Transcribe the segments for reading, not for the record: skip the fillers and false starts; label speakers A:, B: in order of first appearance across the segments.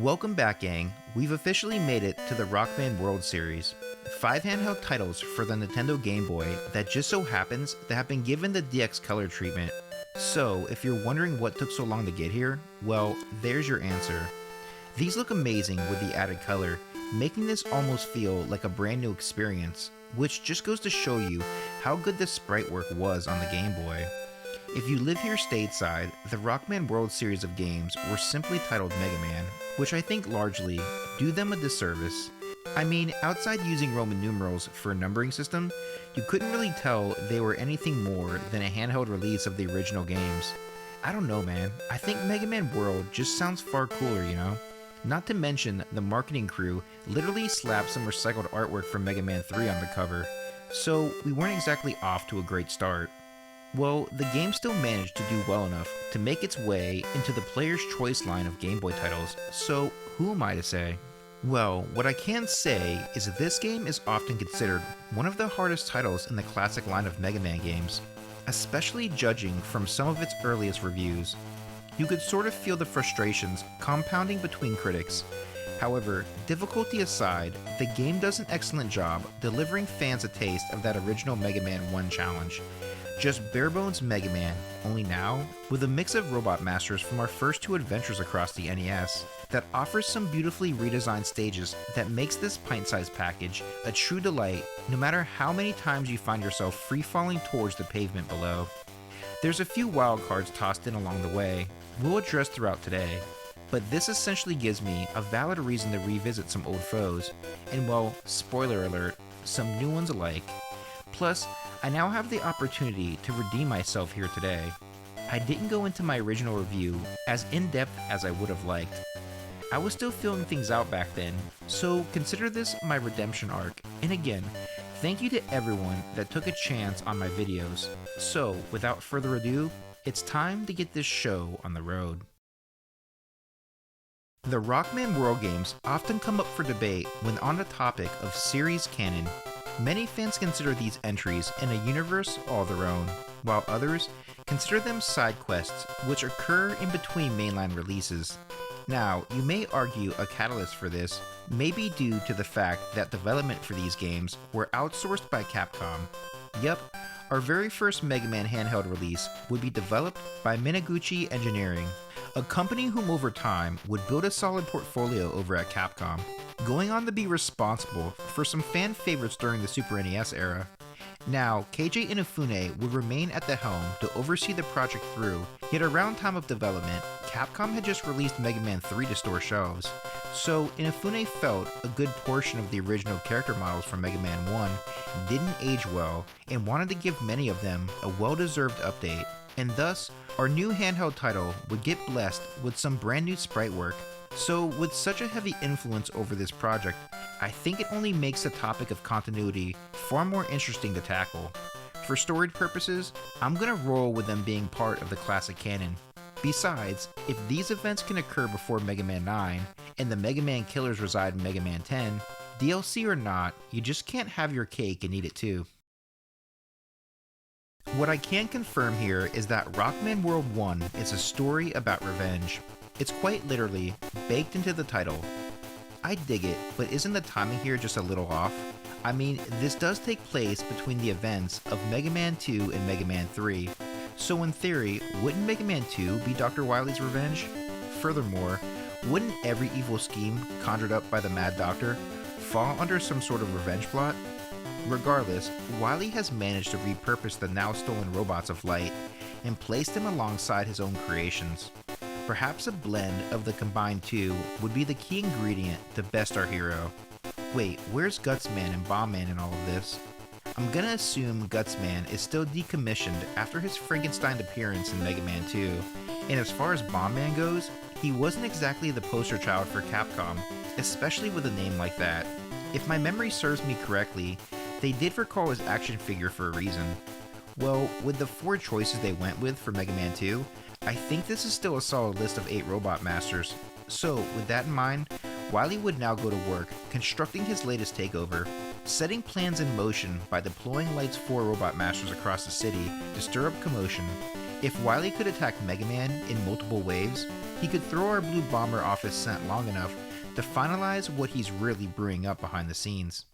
A: Welcome back, gang. We've officially made it to the Rockman World Series. 5 handheld titles for the Nintendo Game Boy that just so happens to have been given the DX color treatment. So, if you're wondering what took so long to get here, well, there's your answer. These look amazing with the added color, making this almost feel like a brand new experience, which just goes to show you how good the sprite work was on the Game Boy. If you live here stateside, the Rockman World series of games were simply titled MegaMan, which I think largely do them a disservice. I mean, outside using Roman numerals for a numbering system, you couldn't really tell they were anything more than a handheld release of the original games. I don't know, man. I think MegaMan World just sounds far cooler, you know? Not to mention, the marketing crew literally slapped some recycled artwork from Mega Man 3 on the cover, so we weren't exactly off to a great start. Well, the game still managed to do well enough to make its way into the Player's Choice line of Game Boy titles, so who am I to say? Well, what I can say is that this game is often considered one of the hardest titles in the classic line of Mega Man games, especially judging from some of its earliest reviews. You could sort of feel the frustrations compounding between critics. However, difficulty aside, the game does an excellent job delivering fans a taste of that original Mega Man 1 challenge. Just bare-bones Mega Man, only now, with a mix of Robot Masters from our first 2 adventures across the NES, that offers some beautifully redesigned stages that makes this pint-sized package a true delight no matter how many times you find yourself free-falling towards the pavement below. There's a few wild cards tossed in along the way, we'll address throughout today, but this essentially gives me a valid reason to revisit some old foes, and well, spoiler alert, some new ones alike. Plus, I now have the opportunity to redeem myself here today. I didn't go into my original review as in-depth as I would have liked. I was still feeling things out back then, so consider this my redemption arc, and again, thank you to everyone that took a chance on my videos. So, without further ado, it's time to get this show on the road. The Rockman World games often come up for debate when on the topic of series canon. Many fans consider these entries in a universe all their own, while others consider them side quests which occur in between mainline releases. Now, you may argue a catalyst for this may be due to the fact that development for these games were outsourced by Capcom. Yup, our very first Mega Man handheld release would be developed by Minaguchi Engineering, a company whom over time would build a solid portfolio over at Capcom, going on to be responsible for some fan favorites during the Super NES era. Now, KJ Inafune would remain at the helm to oversee the project through, yet around time of development, Capcom had just released Mega Man 3 to store shelves, so Inafune felt a good portion of the original character models from Mega Man 1 didn't age well and wanted to give many of them a well-deserved update, and thus, our new handheld title would get blessed with some brand new sprite work. So with such a heavy influence over this project, I think it only makes the topic of continuity far more interesting to tackle. For storied purposes, I'm gonna roll with them being part of the classic canon. Besides, if these events can occur before Mega Man 9, and the Mega Man killers reside in Mega Man 10, DLC or not, you just can't have your cake and eat it too. What I can confirm here is that Rockman World 1 is a story about revenge. It's quite literally baked into the title. I dig it, but isn't the timing here just a little off? I mean, this does take place between the events of Mega Man 2 and Mega Man 3, so in theory, wouldn't Mega Man 2 be Dr. Wily's revenge? Furthermore, wouldn't every evil scheme conjured up by the Mad Doctor fall under some sort of revenge plot? Regardless, Wily has managed to repurpose the now stolen robots of light and place them alongside his own creations. Perhaps a blend of the combined two would be the key ingredient to best our hero. Wait, where's Gutsman and Bombman in all of this? I'm gonna assume Gutsman is still decommissioned after his Frankenstein appearance in Mega Man 2, and as far as Bombman goes, he wasn't exactly the poster child for Capcom, especially with a name like that. If my memory serves me correctly, they did recall his action figure for a reason. Well, with the 4 choices they went with for Mega Man 2, I think this is still a solid list of 8 Robot Masters. So, with that in mind, Wily would now go to work, constructing his latest takeover, setting plans in motion by deploying Light's 4 robot masters across the city to stir up commotion. If Wily could attack MegaMan in multiple waves, he could throw our blue bomber off his scent long enough to finalize what he's really brewing up behind the scenes.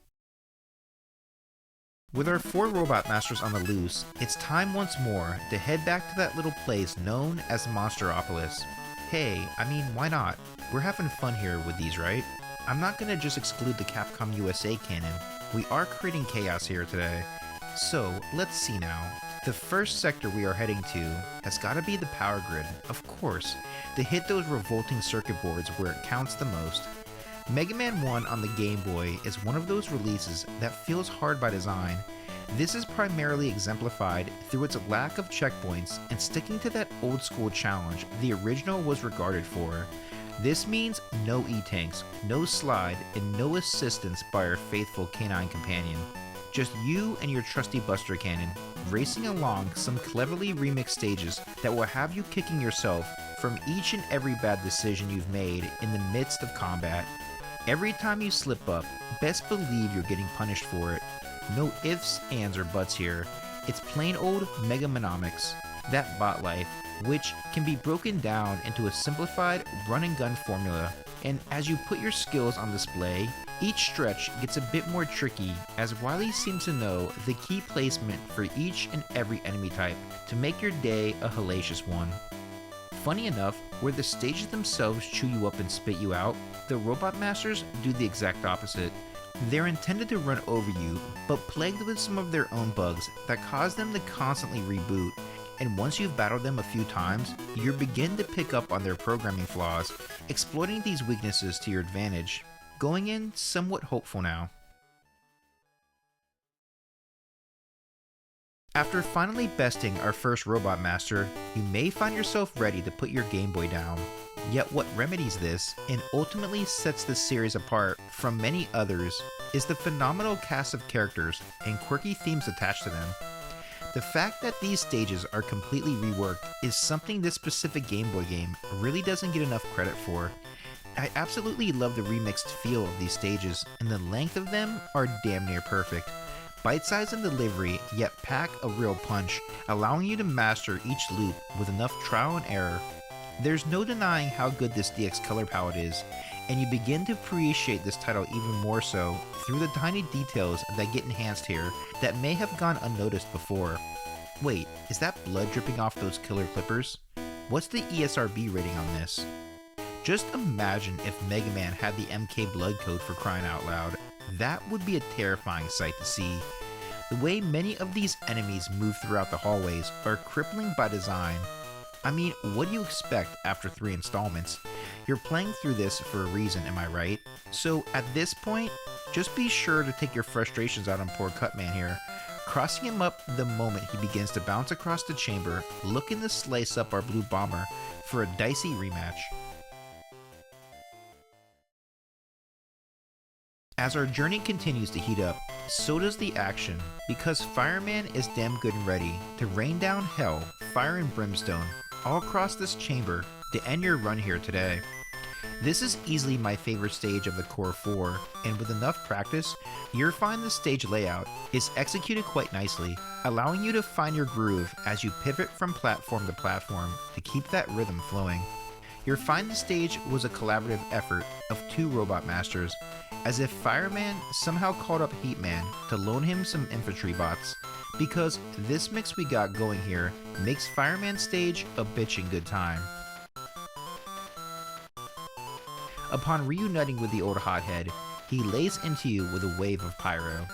A: With our 4 robot masters on the loose, it's time once more to head back to that little place known as Monsteropolis. Hey, I mean, why not? We're having fun here with these, right? I'm not gonna just exclude the Capcom USA canon. We are creating chaos here today. So, let's see now. The first sector we are heading to has gotta be the power grid, of course, to hit those revolting circuit boards where it counts the most. Mega Man 1 on the Game Boy is one of those releases that feels hard by design. This is primarily exemplified through its lack of checkpoints and sticking to that old school challenge the original was regarded for. This means no E-tanks, no slide, and no assistance by our faithful canine companion. Just you and your trusty Buster Cannon, racing along some cleverly remixed stages that will have you kicking yourself from each and every bad decision you've made in the midst of combat. Every time you slip up, best believe you're getting punished for it. No ifs, ands, or buts here. It's plain old Megamanomics, that bot life, which can be broken down into a simplified run-and-gun formula. And as you put your skills on display, each stretch gets a bit more tricky as Wily seems to know the key placement for each and every enemy type to make your day a hellacious one. Funny enough, where the stages themselves chew you up and spit you out, the Robot Masters do the exact opposite. They're intended to run over you, but plagued with some of their own bugs that cause them to constantly reboot, and once you've battled them a few times, you begin to pick up on their programming flaws, exploiting these weaknesses to your advantage. Going in somewhat hopeful now. After finally besting our first Robot Master, you may find yourself ready to put your Game Boy down. Yet what remedies this, and ultimately sets this series apart from many others, is the phenomenal cast of characters and quirky themes attached to them. The fact that these stages are completely reworked is something this specific Game Boy game really doesn't get enough credit for. I absolutely love the remixed feel of these stages, and the length of them are damn near perfect. Bite-sized in delivery, yet pack a real punch, allowing you to master each loop with enough trial and error. There's no denying how good this DX color palette is, and you begin to appreciate this title even more so through the tiny details that get enhanced here that may have gone unnoticed before. Wait, is that blood dripping off those killer clippers? What's the ESRB rating on this? Just imagine if Mega Man had the MK blood code, for crying out loud. That would be a terrifying sight to see. The way many of these enemies move throughout the hallways are crippling by design. I mean, what do you expect after 3 installments? You're playing through this for a reason, am I right? So at this point, just be sure to take your frustrations out on poor Cutman here, crossing him up the moment he begins to bounce across the chamber, looking to slice up our blue bomber for a dicey rematch. As our journey continues to heat up, so does the action, because Fireman is damn good and ready to rain down hell, fire and brimstone, all across this chamber to end your run here today. This is easily my favorite stage of the core 4, and with enough practice, you'll find the stage layout is executed quite nicely, allowing you to find your groove as you pivot from platform to platform to keep that rhythm flowing. You'll find the stage was a collaborative effort of 2 Robot Masters, as if Fireman somehow called up Heatman to loan him some infantry bots, because this mix we got going here makes Fireman's stage a bitchin' good time. Upon reuniting with the old hothead, he lays into you with a wave of pyro.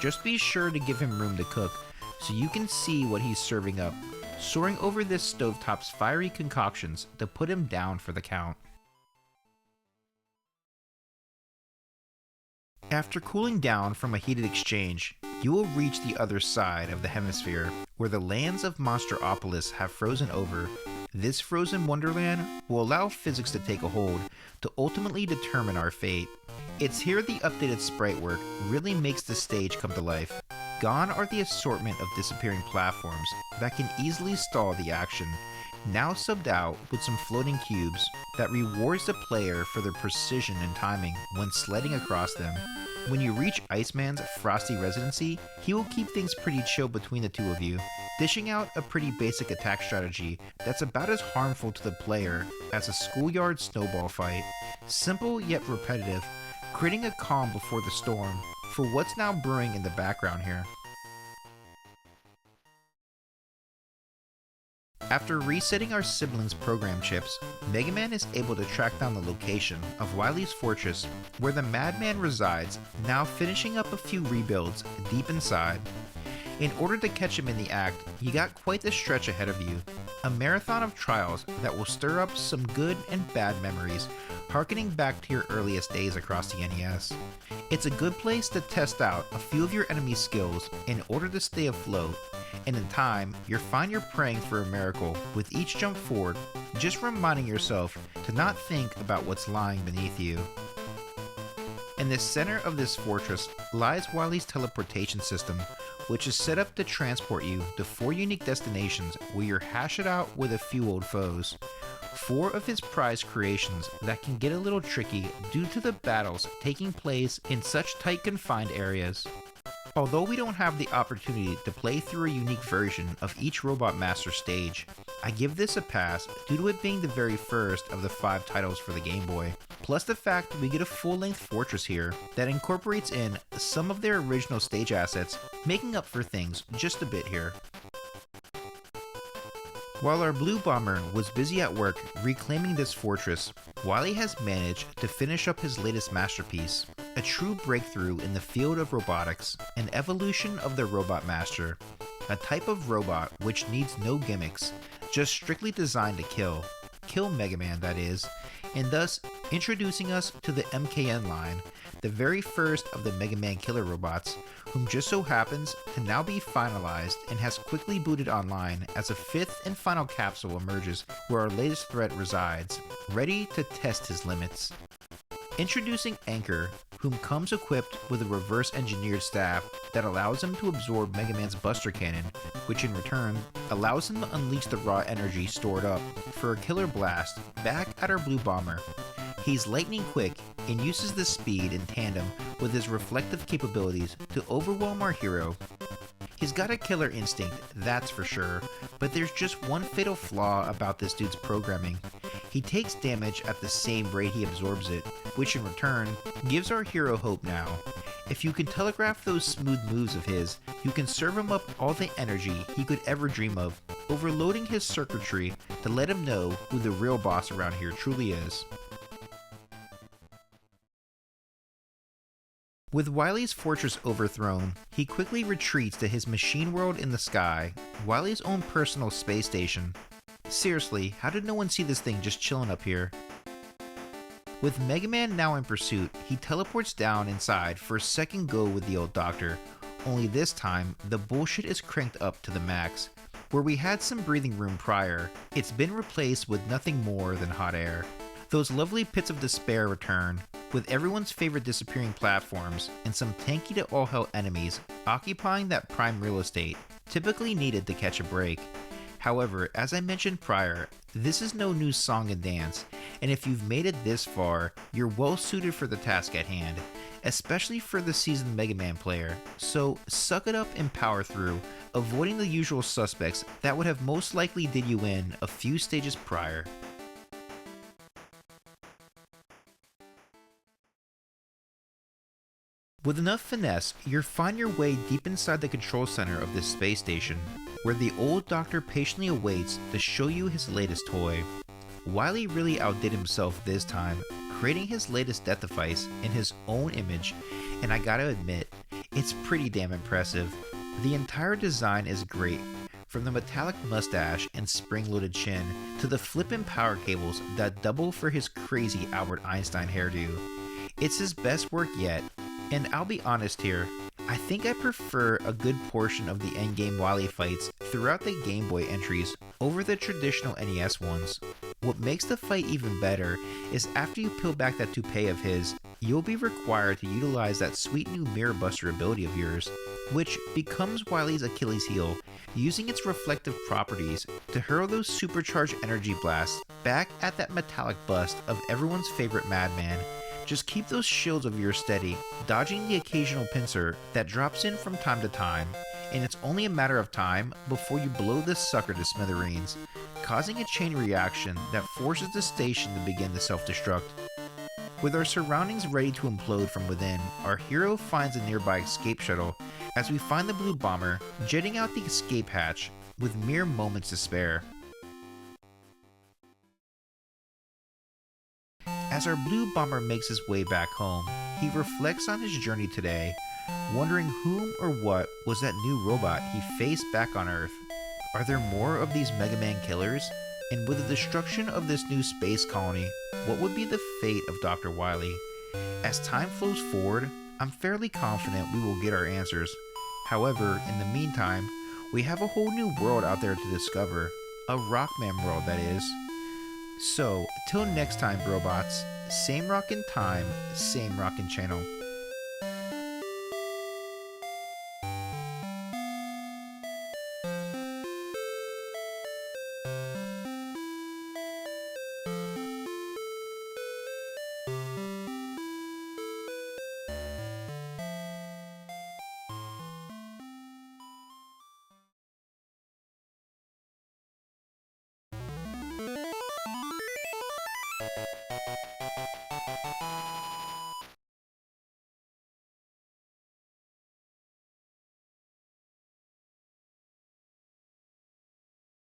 A: Just be sure to give him room to cook, so you can see what he's serving up, soaring over this stovetop's fiery concoctions to put him down for the count. After cooling down from a heated exchange, you will reach the other side of the hemisphere, where the lands of Monsteropolis have frozen over. This frozen wonderland will allow physics to take a hold to ultimately determine our fate. It's here the updated sprite work really makes the stage come to life. Gone are the assortment of disappearing platforms that can easily stall the action, now subbed out with some floating cubes that rewards the player for their precision and timing when sledding across them. When you reach Iceman's frosty residency, he will keep things pretty chill between the two of you, dishing out a pretty basic attack strategy that's about as harmful to the player as a schoolyard snowball fight. Simple yet repetitive, creating a calm before the storm for what's now brewing in the background here. After resetting our siblings' program chips, MegaMan is able to track down the location of Wily's fortress where the madman resides, now finishing up a few rebuilds deep inside. In order to catch him in the act, you got quite the stretch ahead of you, a marathon of trials that will stir up some good and bad memories, harkening back to your earliest days across the NES. It's a good place to test out a few of your enemy's skills in order to stay afloat, and in time, you'll find you're praying for a miracle with each jump forward, just reminding yourself to not think about what's lying beneath you. In the center of this fortress lies Wily's teleportation system, which is set up to transport you to 4 unique destinations where you'll hash it out with a few old foes. 4 of his prized creations that can get a little tricky due to the battles taking place in such tight confined areas. Although we don't have the opportunity to play through a unique version of each Robot Master stage, I give this a pass due to it being the very first of the 5 titles for the Game Boy, plus the fact we get a full-length fortress here that incorporates in some of their original stage assets, making up for things just a bit here. While our Blue Bomber was busy at work reclaiming this fortress, Wily has managed to finish up his latest masterpiece, a true breakthrough in the field of robotics, an evolution of the Robot Master, a type of robot which needs no gimmicks, just strictly designed to kill MegaMan that is, and thus introducing us to the MKN line, the very first of the MegaMan killer robots, whom just so happens to now be finalized and has quickly booted online as a 5th and final capsule emerges where our latest threat resides, ready to test his limits. Introducing Anchor, whom comes equipped with a reverse-engineered staff that allows him to absorb MegaMan's Buster Cannon, which in return allows him to unleash the raw energy stored up for a killer blast back at our Blue Bomber. He's lightning quick and uses the speed in tandem with his reflective capabilities to overwhelm our hero. He's got a killer instinct, that's for sure, but there's just one fatal flaw about this dude's programming. He takes damage at the same rate he absorbs it, which in return gives our hero hope now. If you can telegraph those smooth moves of his, you can serve him up all the energy he could ever dream of, overloading his circuitry to let him know who the real boss around here truly is. With Wily's fortress overthrown, he quickly retreats to his machine world in the sky, Wily's own personal space station. Seriously, how did no one see this thing just chilling up here? With MegaMan now in pursuit, he teleports down inside for a second go with the old doctor, only this time the bullshit is cranked up to the max. Where we had some breathing room prior, it's been replaced with nothing more than hot air. Those lovely pits of despair return, with everyone's favorite disappearing platforms and some tanky to all hell enemies occupying that prime real estate, typically needed to catch a break. However, as I mentioned prior, this is no new song and dance, and if you've made it this far, you're well suited for the task at hand, especially for the seasoned MegaMan player, so suck it up and power through, avoiding the usual suspects that would have most likely did you in a few stages prior. With enough finesse, you'll find your way deep inside the control center of this space station, where the old doctor patiently awaits to show you his latest toy. Wily really outdid himself this time, creating his latest death device in his own image, and I gotta admit, it's pretty damn impressive. The entire design is great, from the metallic mustache and spring-loaded chin to the flippin' power cables that double for his crazy Albert Einstein hairdo. It's his best work yet, and I'll be honest here, I think I prefer a good portion of the endgame Wily fights throughout the Game Boy entries over the traditional NES ones. What makes the fight even better is after you peel back that toupee of his, you'll be required to utilize that sweet new Mirror Buster ability of yours, which becomes Wily's Achilles heel, using its reflective properties to hurl those supercharged energy blasts back at that metallic bust of everyone's favorite madman. Just keep those shields of yours steady, dodging the occasional pincer that drops in from time to time, and it's only a matter of time before you blow this sucker to smithereens, causing a chain reaction that forces the station to begin to self-destruct. With our surroundings ready to implode from within, our hero finds a nearby escape shuttle as we find the blue bomber jetting out the escape hatch with mere moments to spare. As our blue bomber makes his way back home, he reflects on his journey today, wondering whom or what was that new robot he faced back on Earth. Are there more of these MegaMan killers? And with the destruction of this new space colony, what would be the fate of Dr. Wily? As time flows forward, I'm fairly confident we will get our answers. However, in the meantime, we have a whole new world out there to discover. A Rockman world, that is. So, till next time, Brobots, same rockin' time, same rockin' channel.